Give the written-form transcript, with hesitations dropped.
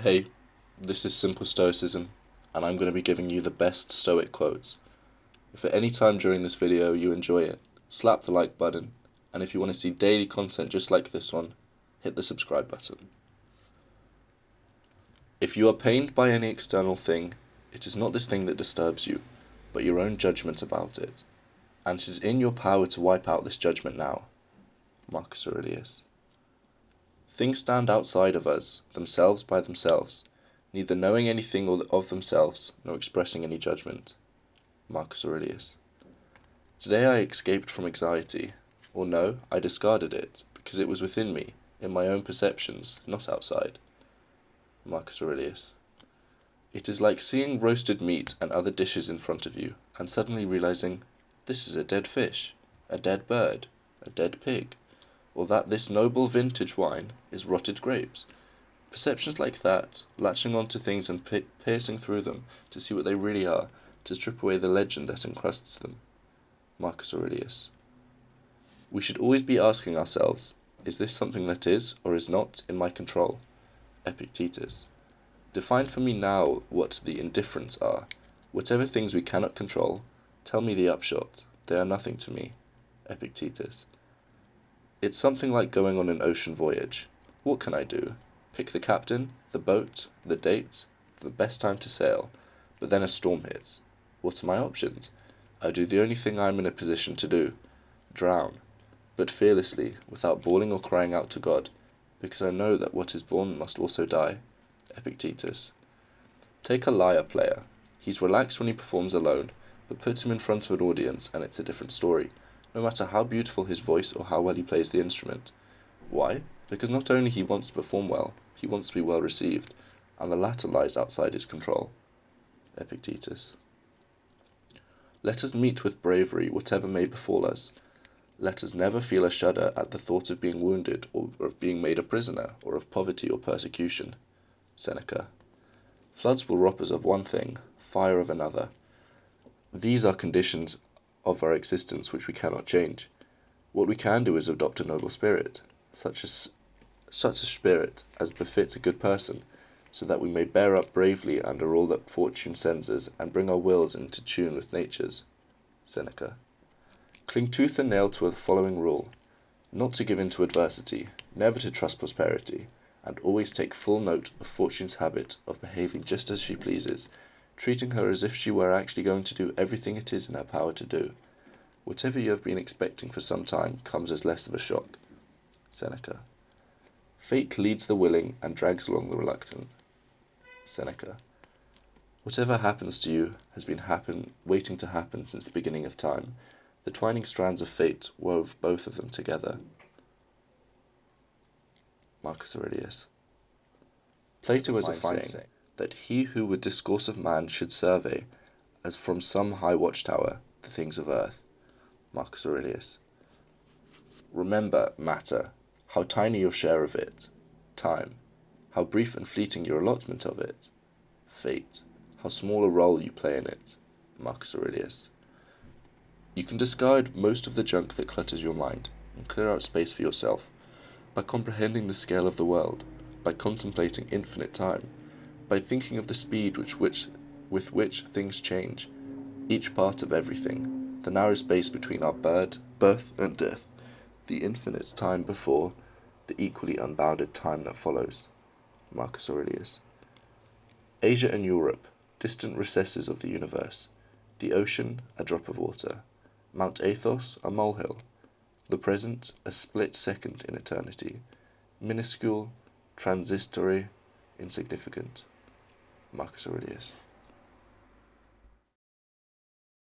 Hey, this is Simple Stoicism, and I'm going to be giving you the best Stoic quotes. If at any time during this video you enjoy it, slap the like button, and if you want to see daily content just like this one, hit the subscribe button. If you are pained by any external thing, it is not this thing that disturbs you, but your own judgment about it, and it is in your power to wipe out this judgment now. Marcus Aurelius. Things stand outside of us, themselves by themselves, neither knowing anything of themselves, nor expressing any judgment. Marcus Aurelius. Today I escaped from anxiety, or no, I discarded it, because it was within me, in my own perceptions, not outside. Marcus Aurelius. It is like seeing roasted meat and other dishes in front of you, and suddenly realizing, this is a dead fish, a dead bird, a dead pig, or that this noble vintage wine is rotted grapes. Perceptions like that, latching on to things and piercing through them to see what they really are, to strip away the legend that encrusts them. Marcus Aurelius. We should always be asking ourselves, is this something that is, or is not, in my control? Epictetus. Define for me now what the indifferents are. Whatever things we cannot control, tell me the upshot. They are nothing to me. Epictetus. It's something like going on an ocean voyage. What can I do? Pick the captain, the boat, the dates, the best time to sail. But then a storm hits. What are my options? I do the only thing I am in a position to do. Drown. But fearlessly, without bawling or crying out to God, because I know that what is born must also die. Epictetus. Take a lyre player. He's relaxed when he performs alone, but put him in front of an audience and it's a different story, no matter how beautiful his voice or how well he plays the instrument. Why? Because not only he wants to perform well, he wants to be well received, and the latter lies outside his control. Epictetus. Let us meet with bravery whatever may befall us. Let us never feel a shudder at the thought of being wounded, or of being made a prisoner, or of poverty or persecution. Seneca. Floods will rob us of one thing, fire of another. These are conditions of our existence which we cannot change. What we can do is adopt a noble spirit, such a spirit as befits a good person, so that we may bear up bravely under all that fortune sends us, and bring our wills into tune with nature's. Seneca. Cling tooth and nail to the following rule: not to give in to adversity, never to trust prosperity, and always take full note of fortune's habit of behaving just as she pleases, treating her as if she were actually going to do everything it is in her power to do. Whatever you have been expecting for some time comes as less of a shock. Seneca. Fate leads the willing and drags along the reluctant. Seneca. Whatever happens to you has been waiting to happen since the beginning of time. The twining strands of fate wove both of them together. Marcus Aurelius. Plato has a fine saying, that he who would discourse of man should survey, as from some high watchtower, the things of earth. Marcus Aurelius. Remember, matter, how tiny your share of it. Time, how brief and fleeting your allotment of it. Fate, how small a role you play in it. Marcus Aurelius. You can discard most of the junk that clutters your mind, and clear out space for yourself, by comprehending the scale of the world, by contemplating infinite time, by thinking of the speed with which things change, each part of everything, the narrow space between our birth and death, the infinite time before, the equally unbounded time that follows. Marcus Aurelius. Asia and Europe, distant recesses of the universe, the ocean, a drop of water, Mount Athos, a molehill, the present, a split second in eternity, minuscule, transitory, insignificant. Marcus Aurelius.